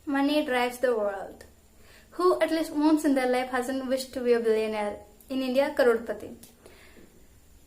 Money drives the world. Who at least once in their life hasn't wished to be a billionaire? In India, Crorepati.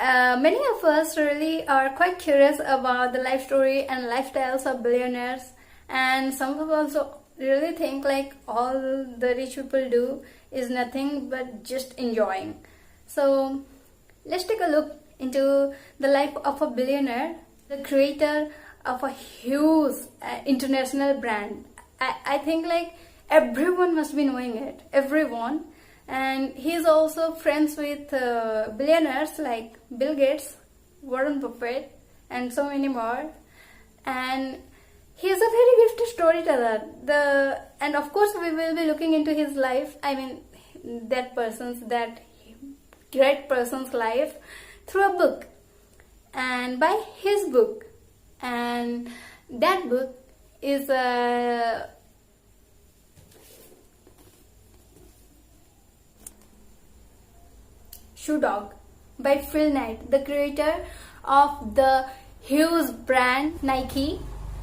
Many of us really are quite curious about the life story and lifestyles of billionaires, and some of us also really think like all the rich people do is nothing but just enjoying. So let's take a look into the life of a billionaire, the creator of a huge international brand. I think like everyone must be knowing it, everyone. And he's also friends with billionaires like Bill Gates, Warren Buffett, and so many more. And he's a very gifted storyteller. And of course we will be looking into his life. I mean that great person's life through a book, and by his book. And that book is Shoe Dog by Phil Knight, the creator of the huge brand Nike.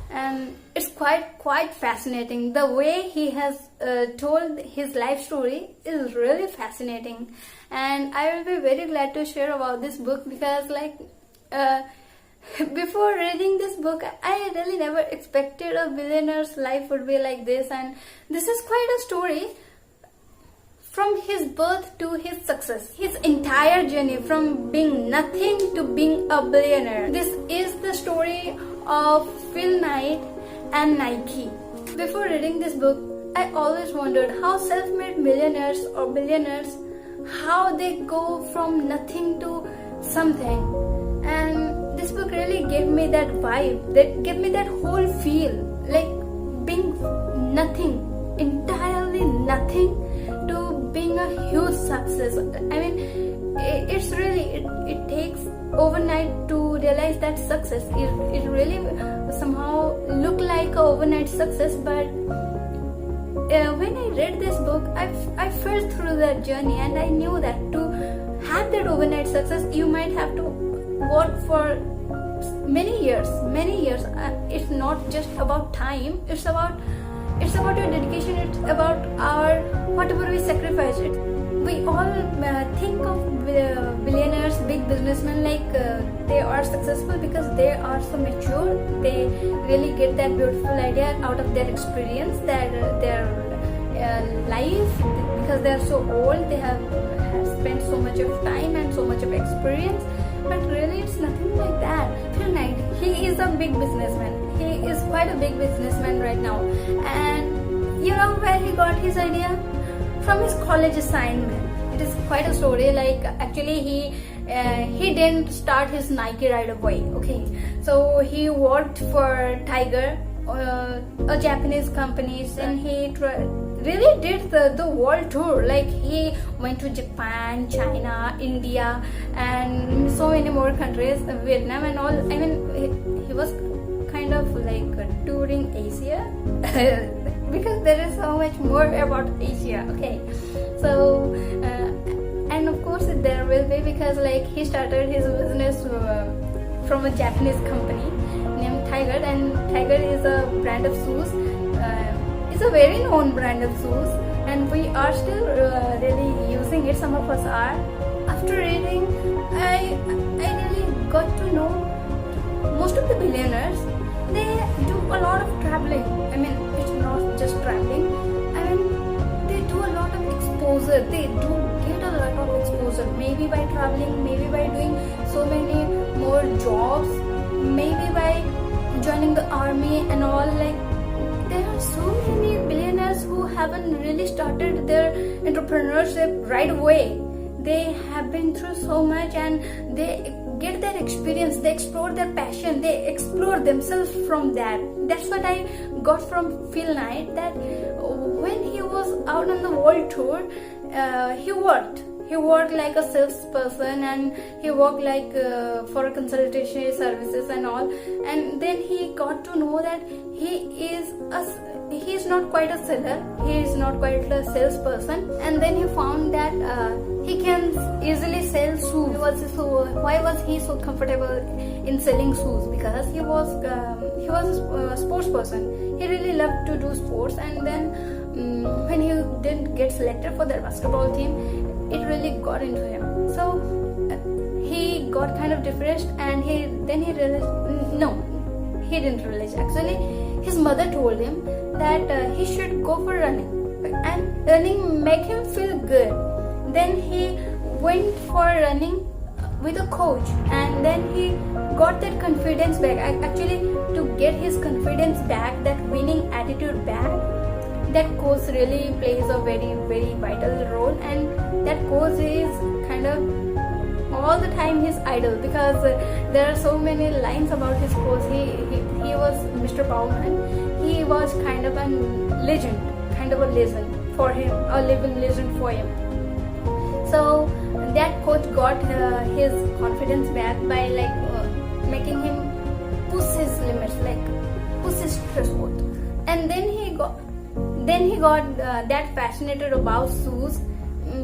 And it's quite fascinating. The way he has told his life story is really fascinating, and I will be very glad to share about this book because like before reading this book I really never expected a billionaire's life would be like this. And this is quite a story from his birth to his success, his entire journey from being nothing to being a billionaire. This is the story of Phil Knight and Nike. Before reading this book, I always wondered how self-made millionaires or billionaires, how they go from nothing to something. And this book really gave me that vibe, that gave me that whole feel, like being nothing, entirely nothing, to being a huge success. I mean, it's really, it takes overnight to realize that success. It really somehow looked like an overnight success, but when I read this book, I felt through that journey, and I knew that to have that overnight success, you might have to work for many years. It's not just about time, it's about your dedication, it's about our whatever we sacrifice it. We all think of billionaires, big businessmen like they are successful because they are so mature. They really get that beautiful idea out of their experience, their life, because they are so old. They have spent so much of time and so much of experience. But really, it's nothing like that. Phil Knight, he is a big businessman. He is quite a big businessman right now. And you know where he got his idea? From his college assignment. It is quite a story. Like actually he didn't start his Nike right away. Okay, so he worked for Tiger, a Japanese company, and he really did the world tour. Like he went to Japan, China, India, and so many more countries, Vietnam and all. I mean he was kind of like touring Asia. Because there is so much more about Asia. Okay, so and of course there will be, because like he started his business from a Japanese company named Tiger, and Tiger is a brand of shoes. It's a very known brand of shoes, and we are still really using it. Some of us are. After reading, I really got to know most of the billionaires, they do a lot of traveling. I mean, it's not just traveling. I mean, they do a lot of exposure. They do get a lot of exposure. Maybe by traveling, maybe by doing so many more jobs, maybe by joining the army and all. Like, there are so many billionaires who haven't really started their entrepreneurship right away. They have been through so much, and they get that experience, they explore their passion, they explore themselves from that. That's what I got from Phil Knight, that when he was out on the world tour, he worked like a salesperson, and he worked like for consultation services and all. And then he got to know that he is not quite a seller, he is not quite a salesperson. And then he found that he can easily sell shoes. Why was he so comfortable in selling shoes? Because he was was a sports person. He really loved to do sports, and then when he didn't get selected for their basketball team, it really got into him. So he got kind of depressed, and he realized, no, he didn't realize actually. His mother told him that he should go for running, and running make him feel good. Then he went for running with a coach, and then he got that confidence back. Actually, to get his confidence back, that winning attitude back, that coach really plays a very, very vital role, and that coach is kind of all the time his idol, because there are so many lines about his coach. He was Mr. Bauman. He was kind of a legend for him, a living legend for him. So that coach got his confidence back by making him push his limits, push his threshold. And then he got that fascinated about shoes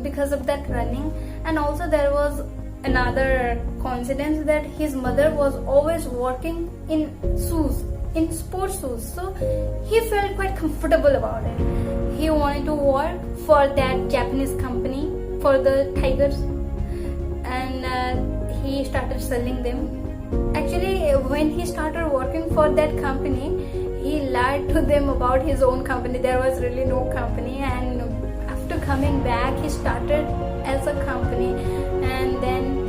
because of that running. And also there was another coincidence that his mother was always working in shoes, in sports shoes, so he felt quite comfortable about it. He wanted to work for that Japanese company, for the Tigers, and he started selling them. Actually, when he started working for that company, he lied to them about his own company. There was really no company, and after coming back, he started as a company, and then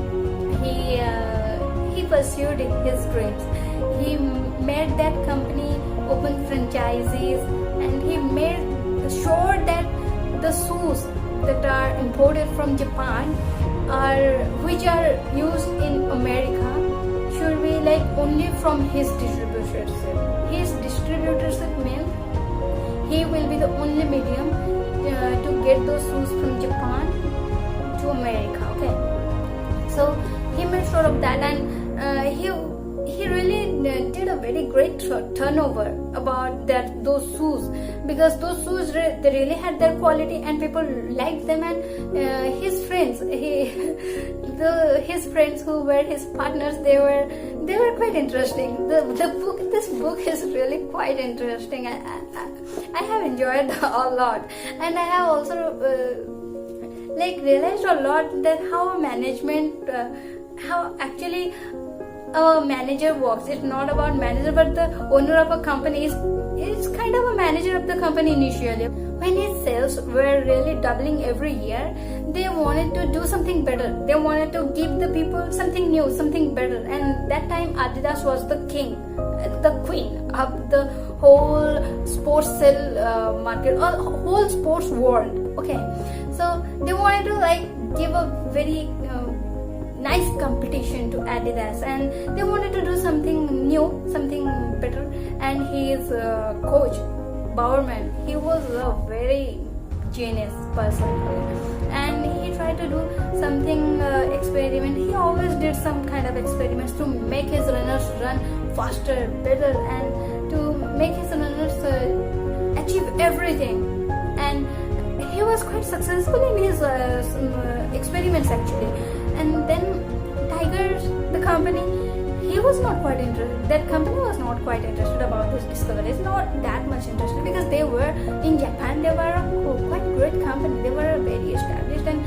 he pursued his dreams. He made that company open franchises, and he made sure that the shoes that are imported from Japan, which are used in America, should be only from his distributorship. His distributorship means he will be the only medium to get those shoes from Japan to America. Okay, so he made sure of that, and he really did a very great turnover about those shoes, because those shoes they really had their quality and people liked them. And his friends, his friends who were his partners, they were quite interesting. This book is really quite interesting. I have enjoyed a lot, and I have also realized a lot that how management, how actually a manager works. It's not about manager, but the owner of a company is kind of a manager of the company initially. When his sales were really doubling every year, they wanted to do something better. They wanted to give the people something new, something better. And that time Adidas was the king, the queen of the whole sports sale market, or whole sports world. Okay, so they wanted to give a very nice competition to Adidas, and they wanted to do something new, something better. And his coach Bowerman, he was a very genius person, and he tried to do something experiment. He always did some kind of experiments to make his runners run faster, better, and to make his runners achieve everything. And he was quite successful in his experiments actually. And then Tigers, the company, he was not quite interested. That company was not quite interested about this discoveries. Not that much interested, because they were in Japan. They were a quite great company. They were a very established and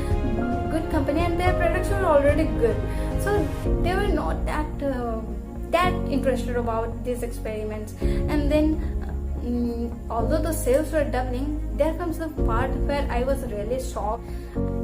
good company, and their products were already good. So they were not that interested about these experiments. And then although the sales were doubling, there comes the part where I was really shocked.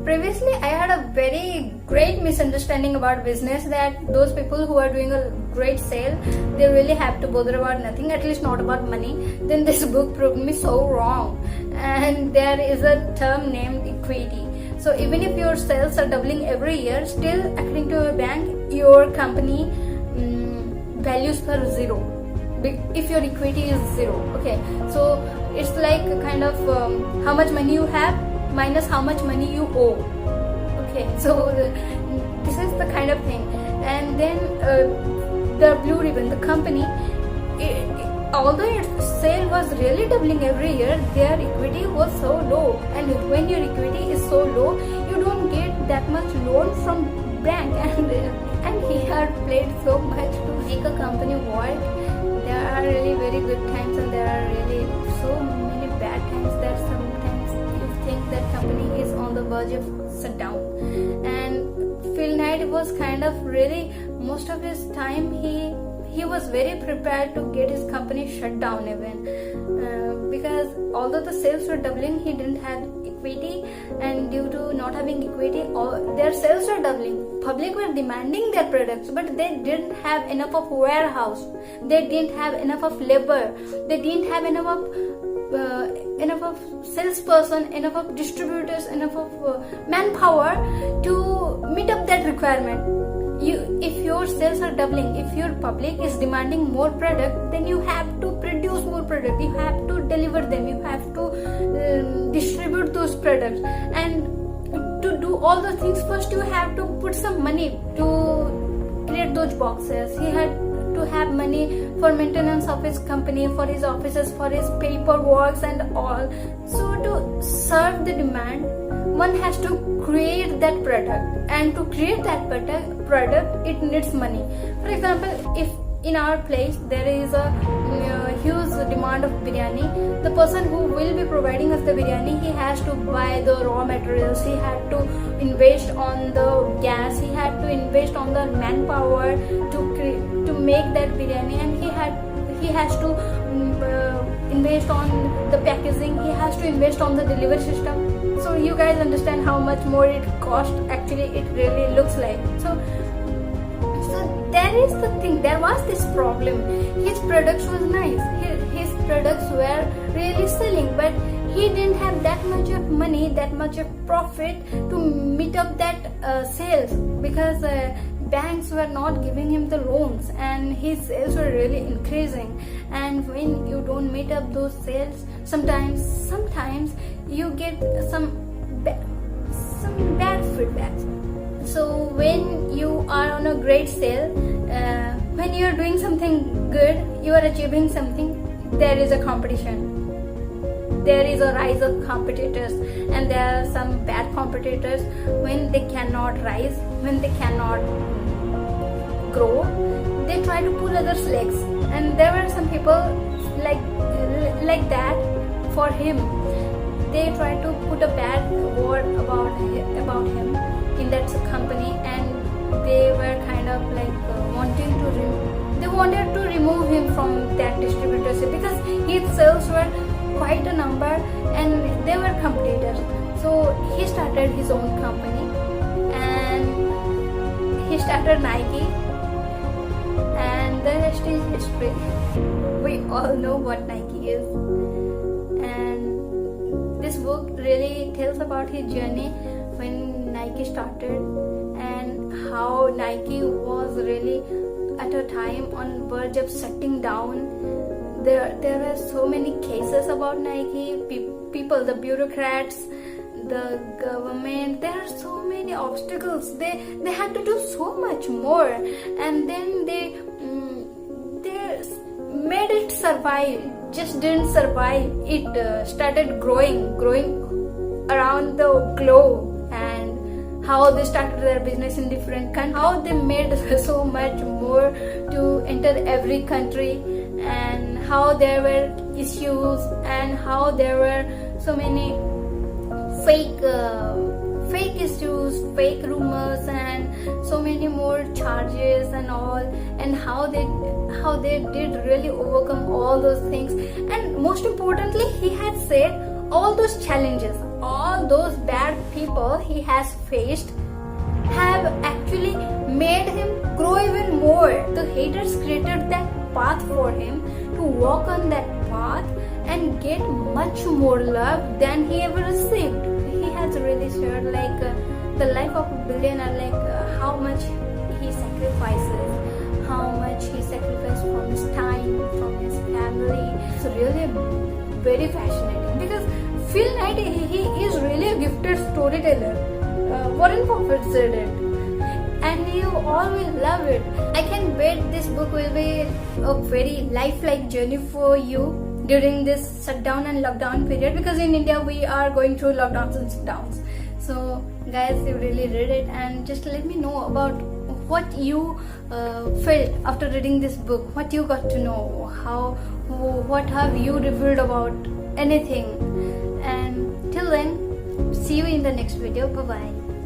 Previously, I had a very great misunderstanding about business, that those people who are doing a great sale, they really have to bother about nothing, at least not about money. Then this book proved me so wrong. And there is a term named equity. So even if your sales are doubling every year, still according to a bank, your company values per zero. If your equity is zero. Okay, so it's like a kind of how much money you have minus how much money you owe. Okay, so this is the kind of thing. And then the Blue Ribbon, the company, although its sale was really doubling every year, their equity was so low. And when your equity is so low, you don't get that much loan from bank. And he had played so much to make a company work, there are really very good times and there are really so many bad times that sometimes you think that company is on the verge of shutdown. And Phil Knight was kind of really, most of his time he was very prepared to get his company shut down even, because although the sales were doubling, he didn't have equity, and due to not having equity, their sales were doubling. Public were demanding their products, but they didn't have enough of warehouse, they didn't have enough of labor, they didn't have enough of salesperson, enough of distributors, enough of manpower to meet up that requirement. If your sales are doubling, if your public is demanding more product, then you have to produce more product, you have to deliver them, you have to distribute those products. And to do all the things, first you have to put some money to create those boxes. He had to have money for maintenance of his company, for his offices, for his paperwork and all. So to serve the demand, one has to create that product, and to create that product it needs money. For example, if in our place there is a huge demand of biryani, the person who will be providing us the biryani, he has to buy the raw materials, he had to invest on the gas, he had to invest on the manpower to make that biryani, and he has to invest on the packaging, he has to invest on the delivery system. So you guys understand how much more it cost actually it really looks like. So there is the thing, there was this problem. His products was nice, his products were really selling, but he didn't have that much of money, that much of profit to meet up that sales, because banks were not giving him the loans and his sales were really increasing. And when you don't meet up those sales, sometimes you get some bad feedbacks. So when you are on a great sale, when you are doing something good, you are achieving something, there is a competition, there is a rise of competitors, and there are some bad competitors. When they cannot rise, when they cannot grow, they try to pull others' legs. And there were some people like that for him. They try to put a bad word about him in that company, and they were kind of like wanted to remove him from that distributorship, because his sales were quite a number and they were competitors. So he started his own company and he started Nike, and the rest is history. We all know what Nike is. And this book really tells about his journey when Nike started, and how Nike was really at a time on verge of shutting down. There are so many cases about Nike, people, the bureaucrats, the government. There are so many obstacles. They had to do so much more, and then they made it survive. Just didn't survive. It started growing around the globe. How they started their business in different countries, how they made so much more to enter every country, and how there were issues, and how there were so many fake issues, fake rumors, and so many more charges and all, and how they did really overcome all those things. And most importantly, he had said all those challenges, all those bad people he has faced have actually made him grow even more. The haters created that path for him to walk on that path and get much more love than he ever received. He has really shared the life of a billionaire, how much he sacrifices, how much he sacrificed from his time, from his family. It's really very fascinating, because Phil Knight, he is really a gifted storyteller. Warren Buffett said it, and you all will love it. I can bet this book will be a very lifelike journey for you during this shutdown and lockdown period, because in India we are going through lockdowns and shutdowns. So guys, you really read it, and just let me know about what you felt after reading this book, what you got to know, what have you revealed about anything. And till then, see you in the next video. Bye bye.